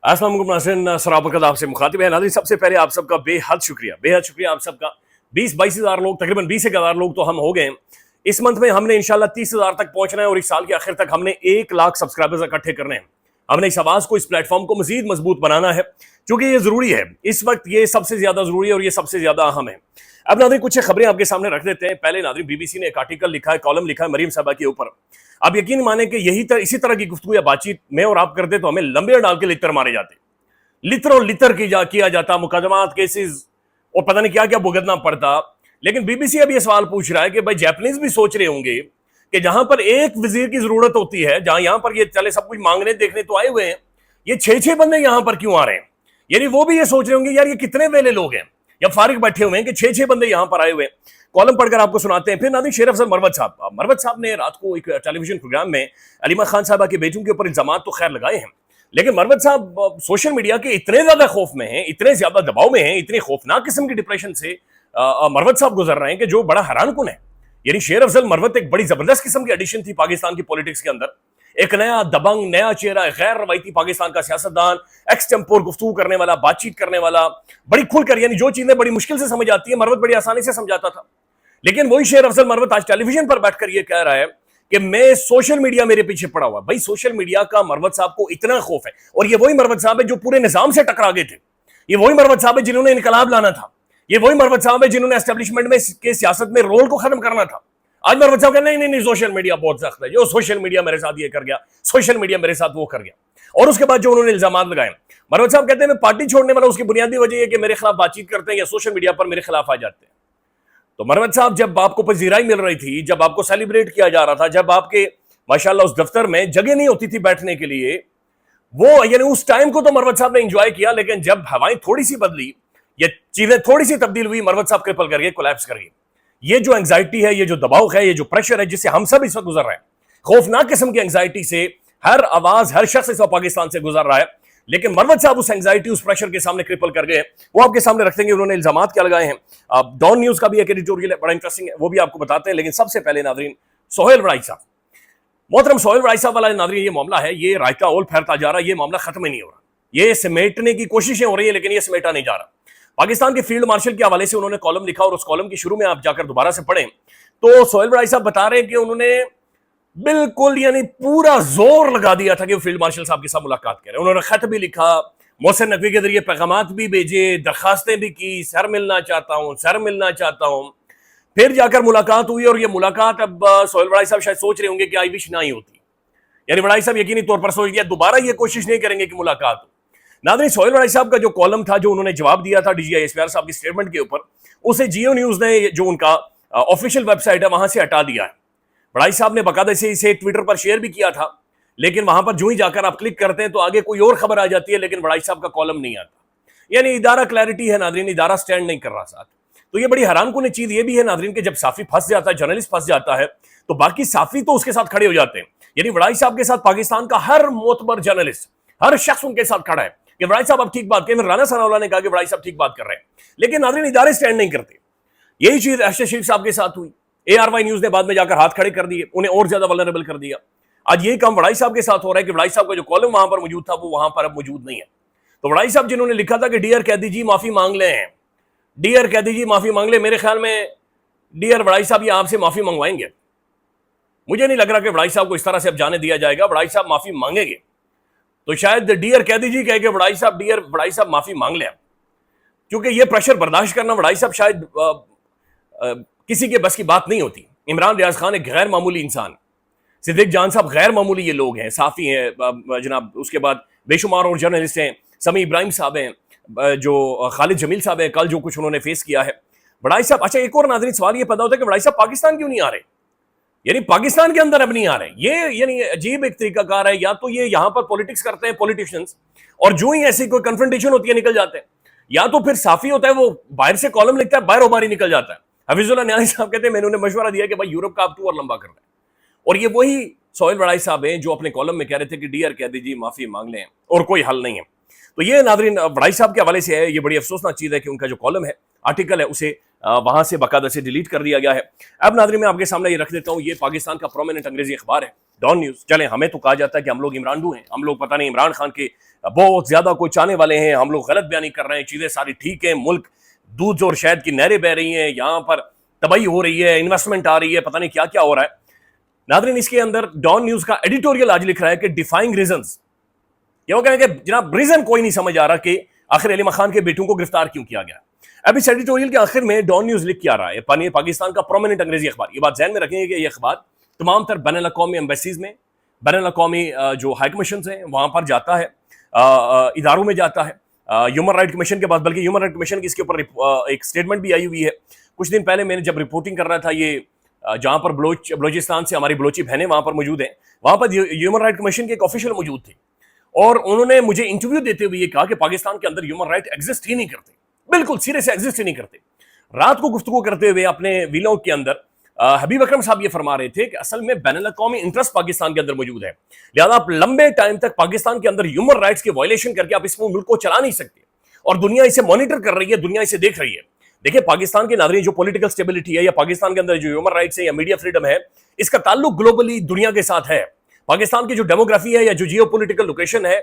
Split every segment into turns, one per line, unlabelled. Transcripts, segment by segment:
अस्सलाम वालेकुम नाज़रीन, सराबकत आपसे मुखातिब है। नाज़रीन, सबसे पहले आप सबका बेहद शुक्रिया आप सबका। 20-22 हज़ार लोग, तकरीबन 20 हज़ार लोग तो हम हो गए हैं। इस मंथ में हमने इंशाल्लाह 30 हज़ार तक पहुंचना है और इस साल के आखिर तक हमने 1 लाख सब्सक्राइबर्स इकट्ठे करने हैं। हमने इस आवाज़ को, इस प्लेटफॉर्म को मजीद मजबूत बनाना है, क्योंकि ये ज़रूरी है। इस वक्त ये सबसे ज़्यादा ज़रूरी है और ये सबसे ज़्यादा अहम है। अब नाज़रीन, कुछ खबरें आपके सामने रख देते हैं। पहले नाज़रीन, BBC ने एक आर्टिकल लिखा है, कॉलम लिखा है मरीम साहबा के ऊपर। आप यकीन माने कि इसी तरह की गुफ्तगू या बातचीत में और आप करते तो हमें लंबे डाल के लितर मारे जाते, लितर किया जाता, मुकदमात, केसेस और पता नहीं क्या क्या भुगतना पड़ता। लेकिन BBC अब ये सवाल पूछ रहा है कि भाई जैपनीज भी सोच रहे होंगे कि जहां पर एक वजीर की जरूरत होती है, जहां यहां पर ये चले सब कुछ मांगने देखने तो आए हुए हैं, ये 6-6 बंदे यहां पर क्यों आ रहे हैं? यानी वो भी ये सोच रहे होंगे यार ये कितने वेले लोग हैं या फारिग बैठे हुए हैं कि 6-6 बंदे यहां पर आए हुए हैं। कॉलम पढ़कर आपको सुनाते हैं। फिर नाज़रीन, शेर अफजल मरवत साहब ने रात को एक टेलीविजन प्रोग्राम में अलीमा खान साहबा के बेटियों के ऊपर इल्जाम तो खैर लगाए हैं, लेकिन मरवत साहब सोशल मीडिया के इतने ज्यादा खौफ में हैं, इतने ज्यादा दबाव में हैं, इतने खौफनाक किस्म की डिप्रेशन से मरवत साहब गुजर रहे हैं कि जो बड़ा हैरानकुन है। यानी शेर अफजल मरवत एक बड़ी जबरदस्त किस्म की एडिशन थी पाकिस्तान की पॉलिटिक्स के अंदर। एक नया दबंग, नया चेहरा, गैर रवायती पाकिस्तान का सियासतदान, एक्सटेम्पोर गुफ्तगू करने वाला, बातचीत करने वाला, बड़ी खुलकर, यानी जो चीजें बड़ी मुश्किल से समझ आती है मरवत बड़ी आसानी से समझाता था। लेकिन वही शेर अफजल मरवत आज टेलीविजन पर बैठकर ये कह रहा है कि मैं सोशल मीडिया मेरे पीछे पड़ा हुआ। भाई सोशल मीडिया का मरवत साहब को इतना खौफ है, और ये वही मरवत साहब है जो पूरे निजाम से टकरा गए थे। ये वही मरवत साहब है जिन्होंने इनकलाब लाना था। ये वही मरवत साहब है जिन्होंने एस्टेब्लिशमेंट में के सियासत में रोल को खत्म करना था। आज मरवत साहब कहते नहीं, सोशल मीडिया बहुत सख्त है, जो सोशल मीडिया मेरे साथ ये कर गया, सोशल मीडिया मेरे साथ वो कर गया। और उसके बाद जो उन्होंने इल्जाम लगाए, मरवत साहब कहते हैं मैं पार्टी छोड़ने वाला, उसकी बुनियादी वजह है कि मेरे खिलाफ बातचीत करते हैं या सोशल मीडिया पर मेरे खिलाफ आ जाते हैं। तो मरवत साहब, जब आपको पजीराई मिल रही थी, जब आपको सेलिब्रेट किया जा रहा था, जब आपके माशाल्लाह उस दफ्तर में जगह नहीं होती थी बैठने के लिए, वो यानी उस टाइम को तो मरवत साहब ने एंजॉय किया। लेकिन जब हवाएं थोड़ी सी बदली, ये चीजें थोड़ी सी तब्दील हुई, मरवत साहब क्रिपल कर गए, कोलैप्स कर गए। ये जो एंग्जाइटी है, ये जो दबाव है, ये जो प्रेशर है जिससे हम सब इस वक्त गुजर रहे हैं, खौफनाक किस्म की एंग्जाइटी से हर आवाज, हर शख्स इस वक्त पाकिस्तान से गुजर रहा है। लेकिन मरवत साहब उस एंग्जाइटी, उस प्रेशर के सामने क्रिपल कर गए। वो आपके सामने रख देंगे उन्होंने इल्जामात क्या लगाए हैं। डॉन न्यूज का भी एक एडिटोरियल है, बड़ा इंटरेस्टिंग है, वो भी आपको बताते हैं। लेकिन सबसे पहले नाजरीन, सोहेल वड़ाई साहब, मोहतरम सोहेल वड़ाई साहब वाला नाजरीन ये मामला है, ये रायता ओल फैलता जा रहा है, ये मामला खत्म ही नहीं हो रहा। ये समेटने की कोशिशें हो रही है, लेकिन ये समेटा नहीं जा रहा। पाकिस्तान के फील्ड मार्शल के हवाले से उन्होंने कॉलम लिखा, और उस कॉलम की शुरू में आप जाकर दोबारा से पढ़ें तो सोहेल वड़ाई साहब बता रहे हैं कि उन्होंने बिल्कुल यानी पूरा जोर लगा दिया था कि वो फील्ड मार्शल साहब के साथ मुलाकात करें। उन्होंने खत भी लिखा, मोहसिन नकवी के जरिए पैगामात भी भेजे, दरखास्तें भी की, सर मिलना चाहता हूं, सर मिलना चाहता हूं। फिर जाकर मुलाकात हुई, और ये मुलाकात अब सोहेल वड़ाई साहब शायद सोच रहे होंगे कि आई विश ना ही होती। यानी वड़ाई साहब यकीनी तौर पर सोच लिया दोबारा ये कोशिश नहीं करेंगे कि मुलाकात हो। नाज़रीन, सोहेल वड़ाई साहब का जो कॉलम था, जो उन्होंने जवाब दिया था DGI SPR साहब की स्टेटमेंट के ऊपर, उसे जियो न्यूज ने, जो उनका ऑफिशियल वेबसाइट है, वहां से हटा दिया है। वड़ाई साहब ने बकायदा से इसे ट्विटर पर शेयर भी किया था, लेकिन वहां पर जो ही जाकर आप क्लिक करते हैं तो आगे कोई और खबर आ जाती है, लेकिन वड़ाई साहब का कॉलम नहीं आता। यानी इदारा क्लैरिटी है नाजरीन, इदारा स्टैंड नहीं कर रहा साथ। तो ये बड़ी हैरानकुन चीज ये भी है नाजरीन कि जब साफी फंस जाता है, जर्नलिस्ट फंस जाता है, तो बाकी साफी तो उसके साथ खड़े हो जाते हैं। यानी वड़ाई साहब के साथ पाकिस्तान का हर मोतबर जर्नलिस्ट, हर शख्स उनके साथ खड़ा है कि वड़ाई साहब आप ठीक बात करें। राना सनाउल्लाह ने कहा कि वड़ाई साहब ठीक बात कर रहे हैं, लेकिन नाजरीन इदारे स्टैंड नहीं करते। यही चीज अरशद शरीफ साहब के साथ हुई। ARY न्यूज ने बाद में जाकर हाथ खड़े कर दिए, उन्हें और ज्यादा वल्नरेबल कर दिया। आज यही काम वड़ाई साहब के साथ हो रहा है कि वड़ाई साहब का जो कॉलम वहां पर मौजूद था, वो वहां पर अब मौजूद नहीं है। तो वड़ाई साहब जिन्होंने लिखा था कि डियर कैदी जी माफी मांग लें, डियर कैदी जी माफी मांग ले, मेरे ख्याल में डियर वड़ाई साहब ये आपसे माफी मंगवाएंगे। मुझे नहीं लग रहा कि वड़ाई साहब को इस तरह से अब जाने दिया जाएगा। वड़ाई साहब माफी मांगेंगे तो शायद डियर कैदी जी कह के वड़ाई साहब, डियर वड़ाई साहब माफी मांग लें, क्योंकि ये प्रेशर बर्दाश्त करना वड़ाई साहब शायद किसी के बस की बात नहीं होती। इमरान रियाज खान एक गैर मामूली इंसान, सिद्दीक जान साहब गैर मामूली ये लोग हैं, साफी हैं जनाब। उसके बाद बेशुमार और जर्नलिस्ट हैं, समी इब्राहिम साहब हैं, जो खालिद जमील साहब हैं, कल जो कुछ उन्होंने फेस किया है। वड़ाई साहब, अच्छा एक और नाज़रीन सवाल ये पैदा होता है कि वड़ाई साहब पाकिस्तान क्यों नहीं आ रहे, यानी पाकिस्तान के अंदर अब नहीं आ रहे। ये यानी अजीब एक तरीकाकार है, या तो ये यहाँ पर पॉलिटिक्स करते हैं पॉलिटिशियंस, और जो ही ऐसी कोई कन्फ्रंटेशन होती है निकल जाते हैं, या तो फिर साफी होता है वो बाहर से कॉलम लिखता है, बाहर उबारी निकल जाता है। हफीजुल्लाह न्यानी साहब कहते हैं मैंने उन्हें मशवरा दिया कि भाई यूरोप का आप टूर लंबा कर रहे हैं, और ये वही सोहेल वड़ाई साहब हैं जो अपने कॉलम में कह रहे थे कि डियर कह दीजिए माफी मांग लें और कोई हल नहीं है। तो ये नाजरीन वड़ाई साहब के हवाले से है, ये बड़ी अफसोसनाक चीज है कि उनका जो कॉलम है, आर्टिकल है, उसे वहां से बाकायदा से डिलीट कर दिया गया है। अब नाजरीन मैं आपके सामने ये रख देता हूँ, ये पाकिस्तान का प्रोमिनेंट अंग्रेजी अखबार है, ڈان نیوز. چلیں ہمیں تو کہا جاتا ہے کہ ہم لوگ عمران ڈو ہیں, ہم لوگ پتہ نہیں عمران خان کے بہت زیادہ کوئی چاہنے والے ہیں, ہم لوگ غلط بیانی کر رہے ہیں, چیزیں ساری ٹھیک ہیں, ملک دودھ اور شہد کی نہریں بہ رہی ہیں, یہاں پر تباہی ہو رہی ہے, انویسٹمنٹ آ رہی ہے, پتہ نہیں کیا کیا ہو رہا ہے. ناظرین اس کے اندر ڈان نیوز کا ایڈیٹوریل آج لکھ رہا ہے کہ ڈیفائنگ ریزنز, یہ وہ کہیں کہ جناب ریزن کوئی نہیں سمجھ آ رہا کہ آخر علی خان کے بیٹوں کو گرفتار کیوں کیا گیا. اب اس ایڈیٹوریل کے آخر میں ڈان نیوز لکھ کے آ رہا ہے, پاکستان کا پرومیننٹ انگریزی اخبار, یہ بات ذہن میں رکھیں گے کہ یہ اخبار تمام تر بین الاقوامی ایمبیسیز میں, بین الاقوامی جو ہائی کمیشنز ہیں وہاں پر جاتا ہے, اداروں میں جاتا ہے, ہیومن رائٹ کمیشن کے پاس, بلکہ ہیومن رائٹ کمیشن کی اس کے اوپر ایک سٹیٹمنٹ بھی آئی ہوئی ہے. کچھ دن پہلے میں نے جب رپورٹنگ کر رہا تھا, یہ جہاں پر بلوچستان سے ہماری بلوچی بہنیں وہاں پر موجود ہیں, وہاں پر ہیومن رائٹ کمیشن کے ایک آفیشل موجود تھے, اور انہوں نے مجھے انٹرویو دیتے ہوئے یہ کہا کہ پاکستان کے اندر ہیومن رائٹ ایگزسٹ ہی نہیں کرتے, بالکل سیرے سے ایگزسٹ ہی نہیں کرتے. رات کو گفتگو کرتے ہوئے اپنے ویلوں کے اندر حبیب اکرم صاحب یہ فرما رہے تھے کہ اصل میں بین الاقوامی انٹرسٹ پاکستان کے اندر موجود ہے, لہذا آپ لمبے ٹائم تک پاکستان کے اندر ہیومن رائٹس کے وائلیشن کر کے آپ اس ملک کو چلا نہیں سکتے, اور دنیا اسے مانیٹر کر رہی ہے, دنیا اسے دیکھ رہی ہے. دیکھیں پاکستان کے ناظرین جو پولیٹیکل سٹیبلٹی ہے یا پاکستان کے اندر جو ہیومن رائٹس ہے یا میڈیا فریڈم ہے, اس کا تعلق گلوبلی دنیا کے ساتھ ہے. پاکستان کی جو ڈیموگرافی ہے یا جو جیو پولیٹیکل لوکیشن ہے,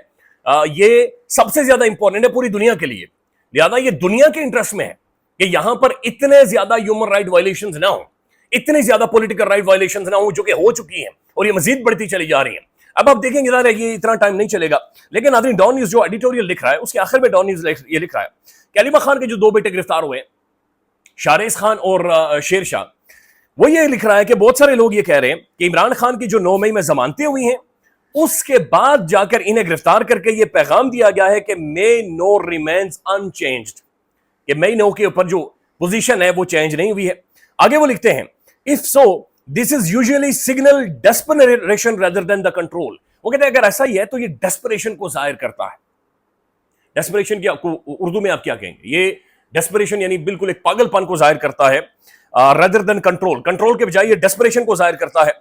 یہ سب سے زیادہ امپورٹنٹ ہے پوری دنیا کے لیے. لہذا یہ دنیا کے انٹرسٹ میں ہے کہ یہاں پر اتنے زیادہ ہیومن رائٹ وائلیشنز نہ ہوں, اتنی زیادہ پولیٹیکل رائٹ وائلیشنز نہ ہوں جو کہ ہو چکی ہیں اور یہ مزید بڑھتی چلی جا رہی ہیں. اب آپ دیکھیں گے یہ اتنا ٹائم نہیں چلے گا, لیکن ناظرین ڈان نیوز جو ایڈیٹوریل لکھ رہا ہے اس کے آخر میں ڈان نیوز یہ لکھ رہا ہے کہ علی خان کے جو دو بیٹے گرفتار ہوئے, شارس خان اور شیر شاہ, وہ یہ لکھ رہا ہے کہ بہت سارے لوگ یہ کہہ رہے ہیں کہ عمران خان کی جو 9 مئی میں ضمانتیں ہوئی ہیں اس کے بعد جا کر انہیں گرفتار کر کے یہ پیغام دیا گیا ہے کہ مے نو ریمینز انچینجڈ, کہ مے نو کے اوپر جو پوزیشن ہے وہ چینج نہیں ہوئی ہے. آگے وہ لکھتے ہیں if so this is usually signal desperation rather than the control. وہ کہتے ہیں اگر ایسا ہی ہے تو یہ ڈیسپریشن کو ظاہر کرتا ہے. ڈیسپریشن کی اردو میں آپ کیا کہیں گے؟ یہ ڈیسپریشن یعنی بالکل ایک پاگل پن کو ظاہر کرتا ہے, rather than control, کنٹرول کے بجائے یہ ڈیسپریشن کو ظاہر کرتا ہے.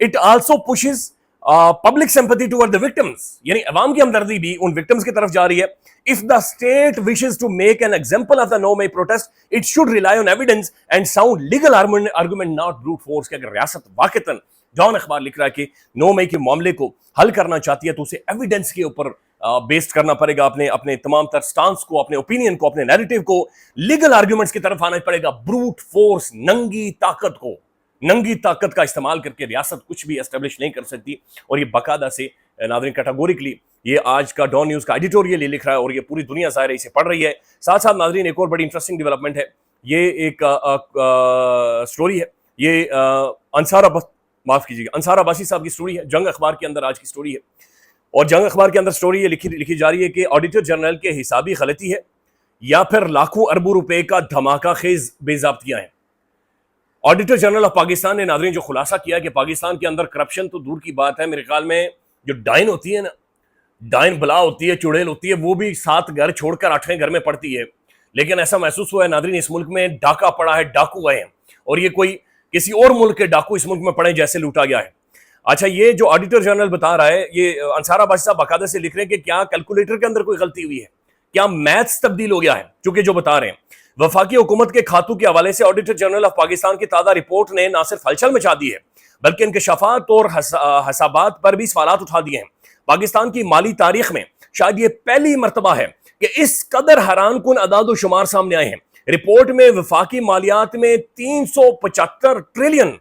it also pushes public sympathy toward the victims, یعنی عوام کی ہمدردی بھی ان victims کی طرف جا رہی ہے. if the state wishes to make an example of the no May protest it should rely on evidence and sound legal argument not brute force. کہ اگر ریاست واقعتاً, جان اخبار لکھ رہا ہے کہ 9 مئی کے معاملے کو حل کرنا چاہتی ہے تو اسے ایویڈنس کے اوپر بیسڈ کرنا پڑے گا, اپنے تمام تر سٹانس کو, اپنے اوپینین کو, اپنے نیریٹو کو لیگل آرگومنٹس کی طرف آنا پڑے گا. بروٹ فورس, ننگی طاقت کا استعمال کر کے ریاست کچھ بھی اسٹیبلش نہیں کر سکتی. اور یہ باقاعدہ سے ناظرین کیٹاگوریکلی یہ آج کا ڈان نیوز کا ایڈیٹوریل یہ لکھ رہا ہے اور یہ پوری دنیا ظاہر اسے پڑھ رہی ہے. ساتھ ساتھ ناظرین ایک اور بڑی انٹرسٹنگ ڈیولپمنٹ ہے, یہ ایک سٹوری ہے, یہ انصار عباسی صاحب کی سٹوری ہے, جنگ اخبار کے اندر آج کی سٹوری ہے. اور جنگ اخبار کے اندر سٹوری یہ لکھی جا رہی ہے کہ آڈیٹر جنرل کے حسابی غلطی ہے یا پھر لاکھوں اربوں روپے کا دھماکہ خیز بے ضابطیاں ہیں. آڈیٹر جنرل آف پاکستان نے ناظرین جو خلاصہ کیا کہ پاکستان کے اندر کرپشن تو دور کی بات ہے, میرے خیال میں جو ڈائن ہوتی ہے نا, ڈائن بلا ہوتی ہے, چڑیل ہوتی ہے, وہ بھی 7 گھر چھوڑ کر 8ویں گھر میں پڑتی ہے. لیکن ایسا محسوس ہوا ہے ناظرین اس ملک میں ڈاکہ پڑا ہے, ڈاکو گئے ہیں, اور یہ کوئی کسی اور ملک کے ڈاکو اس ملک میں پڑے جیسے لوٹا گیا ہے. اچھا, یہ جو آڈیٹر جنرل بتا رہا ہے, یہ انصار عباسی صاحب باقاعدہ سے لکھ رہے ہیں کہ کیا کیلکولیٹر کے اندر کوئی غلطی ہوئی ہے, کیا میتھس تبدیل ہو گیا ہے, چونکہ جو بتا رہے ہیں وفاقی حکومت کے کھاتوں کے حوالے سے آڈیٹر جنرل آف پاکستان کی تازہ رپورٹ نے نہ صرف ہلچل مچا دی ہے بلکہ انکشافات اور حسابات پر بھی سوالات اٹھا دیے ہیں. پاکستان کی مالی تاریخ میں شاید یہ پہلی مرتبہ ہے کہ اس قدر حیران کن اعداد و شمار سامنے آئے ہیں. رپورٹ میں وفاقی مالیات میں 375 ٹریلین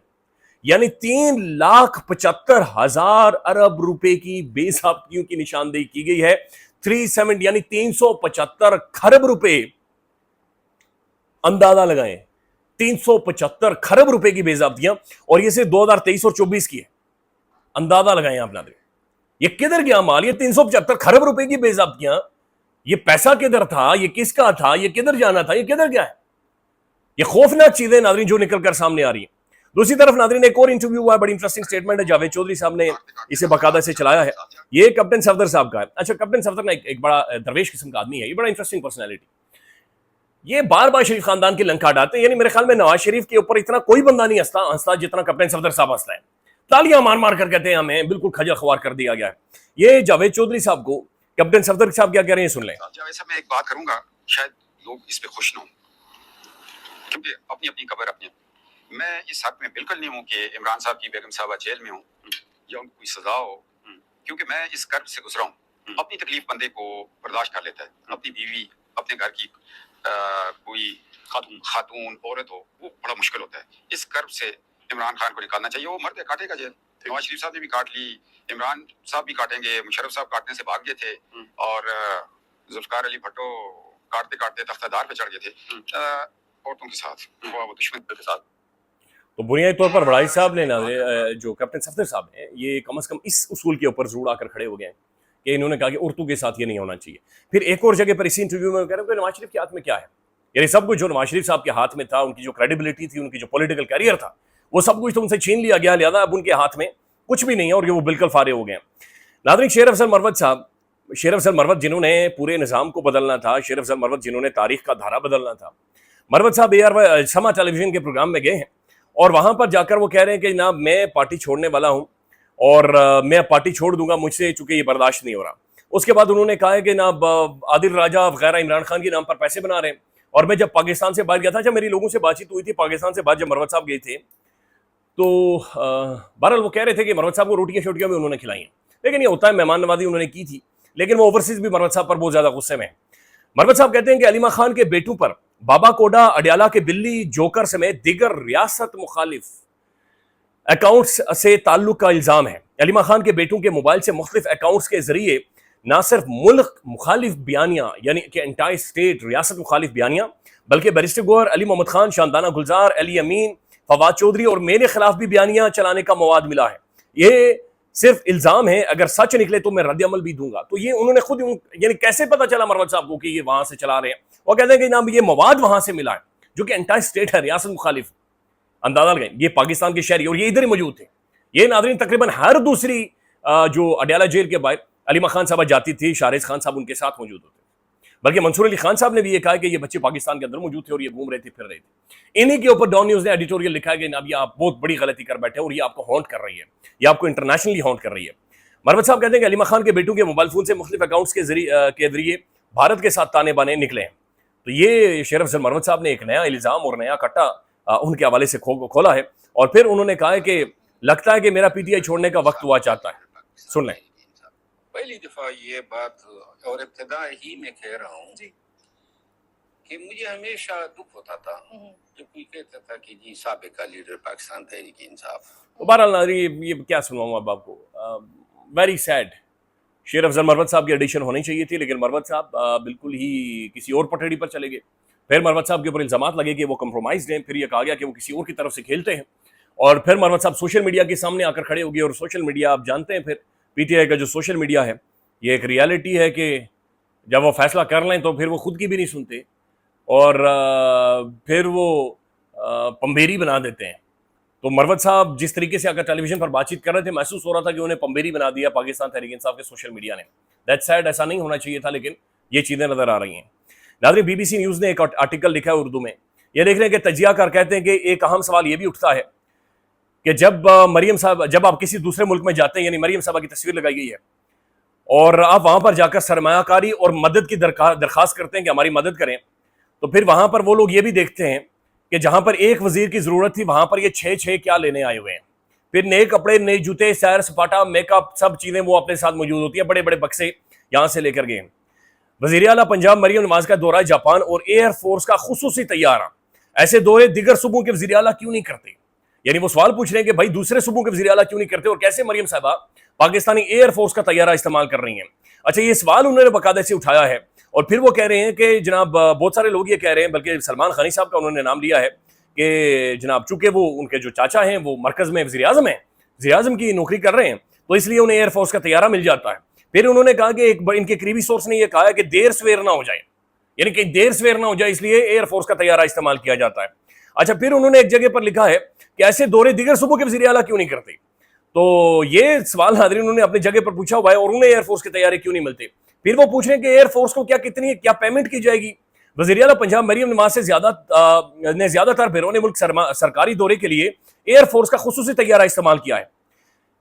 یعنی 3,75,000 ارب روپے کی بے ضابطگیوں کی نشاندہی کی گئی ہے. 370 یعنی 375 کھرب روپے, اندازہ لگائیں 375 کھرب روپے کی بے ضابطیاں, اور یہ صرف 2023 اور 24 کی ہے. اندازہ لگائیں آپ ناظرین, یہ کدھر گیا مال, یہ 375 کھرب روپے کی بے ضابطیاں, یہ پیسہ کدھر تھا, یہ کس کا تھا, یہ کدھر جانا تھا, یہ کدھر گیا ہے؟ یہ خوفناک چیزیں ناظرین جو نکل کر سامنے آ رہی ہیں. دوسری طرف ناظرین ایک اور انٹرویو ہوا ہے, بڑی انٹرسٹنگ سٹیٹمنٹ ہے, جاوید چودھری صاحب نے اسے باقاعدہ سے چلایا ہے. یہ کیپٹن صفدر صاحب کا ہے. اچھا, کیپٹن صفدر نے ایک بڑا درویش قسم کا آدمی ہے, یہ بڑا انٹرسٹنگ پرسنالٹی. یہ بار بار شریف خاندان کی لنکا ڈالتے ہیں, یعنی میرے خیال میں نواز شریف کے اوپر اتنا کوئی بندہ نہیں ہنستا جتنا کیپٹن صفدر صاحب ہنستا ہے. تالیاں مار مار کر کہتے ہیں ہمیں بالکل کھجل خوار کر دیا گیا ہے. یہ جاوید چودھری صاحب کو کیپٹن صفدر صاحب کیا کہہ رہے ہیں سن لیں.
جاوید صاحب, میں ایک بات کروں گا, شاید لوگ اس پہ خوش نہ ہوں کیونکہ اپنی قبر اپنی. میں اس حق میں بالکل نہیں ہوں کہ عمران صاحب کی بیگم صاحبہ جیل میں ہوں या उनको कोई सजा हो, क्योंकि मैं इस कर्ब से गुजरा हूँ. अपनी तकलीफ बंदे को बर्दाश्त कर लेता है, अपनी बीवी, अपने घर की कोई खातून औरत हो, वो बड़ा मुश्किल होता है. इस कर्ब से इमरान खान को निकालना चाहिए. वो मर्द है, काटेगा जेल. नवाज शरीफ साहब ने भी काट ली, इमरान साहब भी काटेंगे, मुशर्रफ साहब काटने से भाग गए थे, और जुल्फकार अली भट्टो काटते काटते तख्तादार पे चढ़ गए थे औरतों के साथ, वो दुश्मन के साथ.
तो बुनियादी तौर पर बड़ाई साहब ने ना जो कैप्टन सफदर साहब हैं, ये कम से कम इस उसूल के ऊपर जरूर आकर खड़े हो गए हैं कि इन्होंने कहा कि उर्दू के साथ ये नहीं होना चाहिए. फिर एक और जगह पर इसी इंटरव्यू में कह रहे हैं कि नवाज शरीफ के हाथ में क्या है, यानी सब कुछ जो नवाज शरीफ साहब के हाथ में था, उनकी जो क्रेडिबिलिटी थी, उनकी जो पॉलिटिकल कैरियर था, वो सब कुछ तो उनसे छीन लिया गया, लिहाजा अब उनके हाथ में कुछ भी नहीं है और ये वो बिल्कुल फारे हो गए हैं. नाज़रीन, शेर अफजल मरवत साहब, शेर अफजल मरवत जिन्होंने पूरे निज़ाम को बदलना था, शेर अफजल मरवत जिन्होंने तारीख का धारा बदलना था, मरवत साहब AR समा टेलीविजन के प्रोग्राम में गए हैं और वहां पर जाकर वो कह रहे हैं कि ना मैं पार्टी छोड़ने वाला हूं और मैं पार्टी छोड़ दूंगा, मुझसे चूंकि ये बर्दाश्त नहीं हो रहा. उसके बाद उन्होंने कहा है कि ना आदिल राजा वगैरह इमरान खान के नाम पर पैसे बना रहे हैं. और मैं जब पाकिस्तान से बाहर गया था, जब मेरी लोगों से बातचीत हुई थी पाकिस्तान से बाहर, जब मरवत साहब गए थे, तो बहरहाल वो कह रहे थे कि मरवत साहब को रोटियां शोटियां भी उन्होंने खिलाई हैं. लेकिन ये होता है, मेहमान नवाजी उन्होंने की थी, लेकिन वो ओवरसीज भी मरवत साहब पर बहुत ज्यादा गुस्से में है. मरवत साहब कहते हैं कि अलीमा खान के बेटों पर बाबा कोडा, अडियाला के बिल्ली जोकर समेत दिगर रियासत मुखालिफ अकाउंट्स से ताल्लुक का इल्जाम है. अलीमा खान के बेटों के मोबाइल से मुख्तलिफ अकाउंट्स के जरिए ना सिर्फ मुल्क मुखालिफ बयानियां, यानी कि एंटायर स्टेट रियासत मुखालिफ बयानियां, बल्कि बैरिस्टर गौहर, अली मोहम्मद खान, शानदाना गुलजार, अली अमीन, फवाद चौधरी और मेरे खिलाफ भी बयानियां चलाने का मवाद मिला है. ये सिर्फ इल्जाम है, अगर सच निकले तो मैं रद्द अमल भी दूंगा. तो ये उन्होंने खुद, यानी कैसे पता चला मरवत साहब को कि ये वहां से चला रहे हैं? वो कहते हैं कि ना ये मवाद वहां से मिला है जो कि एंटायर स्टेट है, रियासत मुखालिफ. अंदाजा लगाएं, ये पाकिस्तान के शहरी और ये इधर ही मौजूद थे. ये नाज़रीन तकरीबन हर दूसरी जो अडियाला जेल के बाहर अलीमा खान साहब जाती थी, शाहरिज खान साहब उनके साथ मौजूद होते. बल्कि मंसूर अली खान साहब ने भी ये कहा कि ये बच्चे पाकिस्तान के अंदर मौजूद थे और ये घूम रहे थे, फिर रहे थे. इन्हीं के ऊपर डॉन न्यूज ने एडिटोरियल लिखा है कि अब ये आप बहुत बड़ी गलती कर बैठे और ये आपको हॉन्ट कर रही है, ये आपको इंटरनेशनली हॉन्ट कर रही है. मरवत साहब कहते हैं कि अलीमा खान के बेटों के मोबाइल फोन से मुख्तलिफ अकाउंट्स के जरिए भारत के साथ ताने बाने निकले हैं. तो ये शेर अफजल मरवत साहब ने एक नया इल्जाम और नया कट्टा उनके हवाले से खोला है और फिर उन्होंने कहा है कि लगता है कि मेरा PTI छोड़ने का वक्त हुआ चाहता है. सुन लें.
पहली दफा ये बात और इब्तिदा ही में कह रहा हूँ कि मुझे हमेशा दुख होता था जब कोई कहता था कि जी साबिका लीडर पाकिस्तान तहरीक इंसाफ.
तो बहरहाल नाज़रीन, ये क्या सुनाऊँ अब आपको, वेरी सैड. शेर अफजल मरवत साहब की एडिशन होनी चाहिए थी, लेकिन मरवत साहब बिल्कुल ही किसी और पटड़ी पर चले गए. फिर मरवत साहब के ऊपर इल्जामात लगे कि वो कंप्रोमाइज हैं, फिर ये कहा गया कि वो किसी और की तरफ से खेलते हैं, और फिर मरवत साहब सोशल मीडिया के सामने आकर खड़े हो गए. और सोशल मीडिया आप जानते हैं, फिर PTI का जो सोशल मीडिया है, ये एक रियलिटी है कि जब वो फैसला कर लें तो फिर वो खुद की भी नहीं सुनते और फिर वो पंबेरी बना देते हैं. तो मरवत साहब जिस तरीके से अगर टेलीविजन पर बातचीत कर रहे थे, महसूस हो रहा था कि उन्हें पंबेरी बना दिया पाकिस्तान तहरीक इंसाफ के सोशल मीडिया ने. दैट्स सैड, ऐसा नहीं होना चाहिए था, लेकिन ये चीज़ें नज़र आ रही हैं. नाज़रीन, BBC न्यूज़ ने एक आर्टिकल लिखा है उर्दू में. ये देख रहे हैं कि तजिया कर कहते हैं कि एक अहम सवाल ये भी उठता है कि जब मरियम साहब, जब आप किसी दूसरे मुल्क में जाते हैं, यानी मरियम साहब की तस्वीर लगाई गई है और आप वहां पर जाकर सरमायाकारी और मदद की दरखास्त करते हैं कि हमारी मदद करें, तो फिर वहां पर वो लोग ये भी देखते हैं कि जहां पर एक वजीर की जरूरत थी वहां पर ये 6 क्या लेने आए हुए हैं. फिर नए कपड़े, नए जूते, सैर सपाटा, मेकअप, सब चीजें वो अपने साथ मौजूद होती है. बड़े बड़े बक्से यहां से लेकर गए. वजीर आला पंजाब मरियम नवाज का दौरा जापान और एयर फोर्स का खुसूसी तैयारा. ऐसे दौरे दिगर सूबों के वजीर आला क्यों नहीं करते? यानी वो सवाल पूछ रहे हैं कि भाई दूसरे सूबों के वजीर आला क्यों नहीं करते और कैसे मरियम साहबा पाकिस्तानी एयर फोर्स का तैयारा इस्तेमाल कर रही हैं. अच्छा, ये सवाल उन्होंने बाकायदा से उठाया है और फिर वो कह रहे हैं कि जनाब, बहुत सारे लोग ये कह रहे हैं, बल्कि सलमान खानी साहब का उन्होंने नाम लिया है कि जनाब चूंकि वो उनके जो चाचा हैं वो मरकज में वज़ीर आज़म हैं, वज़ीर आज़म की नौकरी कर रहे हैं, तो इसलिए उन्हें एयरफोर्स का तैयारा मिल जाता है. फिर उन्होंने कहा कि एक इनके करीबी सोर्स ने यह कहा है कि देर सवेर ना हो जाए, यानी कि देर सवेर ना हो जाए, इसलिए एयरफोर्स का तैयारा इस्तेमाल किया जाता है. अच्छा, फिर उन्होंने एक जगह पर लिखा है कि ऐसे दौरे दिगर सूबों के वज़ीर आला क्यों नहीं करते. तो ये सवाल नाज़रीन उन्होंने अपनी जगह पर पूछा हुआ है और उन्हें एयरफोर्स के तैयारे क्यों नहीं मिलते. फिर वो पूछ रहे हैं कि एयरफोर्स को क्या पेमेंट की जाएगी. वज़ीर आला पंजाब मरियम नवाज से ज्यादातर बैरून मुल्क सरकारी दौरे के लिए एयरफोर्स का खुसूसी तैयारा इस्तेमाल किया है,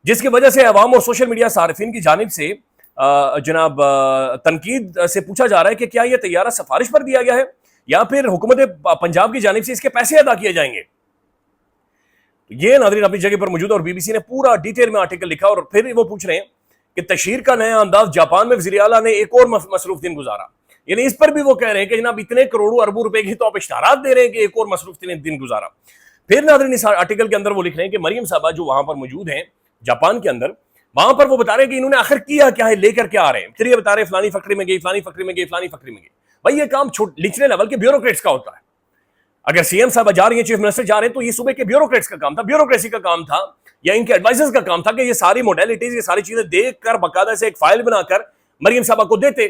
जिसकी वजह से अवाम और सोशल मीडिया सारिफिन की जानिब से जनाब तनकीद से पूछा जा रहा है कि क्या यह तैयारा सिफारिश पर दिया गया है या फिर हुकूमत पंजाब की जानिब से इसके पैसे अदा किए जाएंगे. یہ ناظرین اپنی جگہ پر موجود ہے اور بی بی سی نے پورا ڈیٹیل میں آرٹیکل لکھا اور پھر وہ پوچھ رہے ہیں کہ تشہیر کا نیا انداز، جاپان میں وزیر اعلیٰ نے ایک اور مصروف دن گزارا. یعنی اس پر بھی وہ کہہ رہے ہیں کہ جناب اتنے کروڑوں اربوں روپے کی تو آپ اشتہارات دے رہے ہیں کہ ایک اور مصروف دن گزارا. پھر ناظرین اس آرٹیکل کے اندر وہ لکھ رہے ہیں کہ مریم صاحبہ جو وہاں پر موجود ہیں جاپان کے اندر، وہاں پر وہ بتا رہے ہیں کہ انہوں نے آخر کیا کیا ہے، لے کر کیا آ رہے ہیں. پھر یہ بتا رہے ہیں فلانی فیکٹری میں گئی، فلانی فیکٹری میں گئی، فلانی فیکٹری میں گئی. بھائی یہ کام نچلے لیول کے بیوروکریٹس کا ہوتا ہے. اگر سی ایم صاحبہ جا رہی ہیں، چیف منسٹر جا رہے ہیں، تو یہ صوبے کے بیوروکریٹس کا کام تھا، بیوروکریسی کا کام تھا، یا ان کے ایڈوائزرز کا کام تھا کہ یہ ساری موڈیلٹیز، یہ ساری چیزیں دیکھ کر باقاعدہ سے ایک فائل بنا کر مریم صاحبہ کو دیتے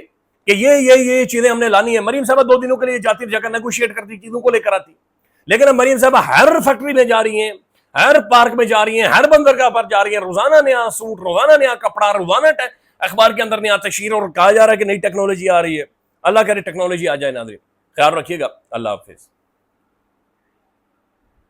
کہ یہ چیزیں ہم نے لانی ہے. مریم صاحبہ 2 دنوں کے لیے جاتی، جا کر نیگوشیٹ کرتی، چیزوں کو لے کر آتی. لیکن اب مریم صاحبہ ہر فیکٹری میں جا رہی ہیں، ہر پارک میں جا رہی ہیں، ہر بندرگاہ پر جا رہی ہیں، روزانہ نیا سوٹ، روزانہ نیا کپڑا، روزانہ اخبار کے اندر نیا تشہیر، اور کہا جا رہا ہے کہ نئی ٹیکنالوجی آ رہی ہے. اللہ کرے ٹیکنالوجی آ جائے. ناظرین خیال رکھیے گا. اللہ حافظ.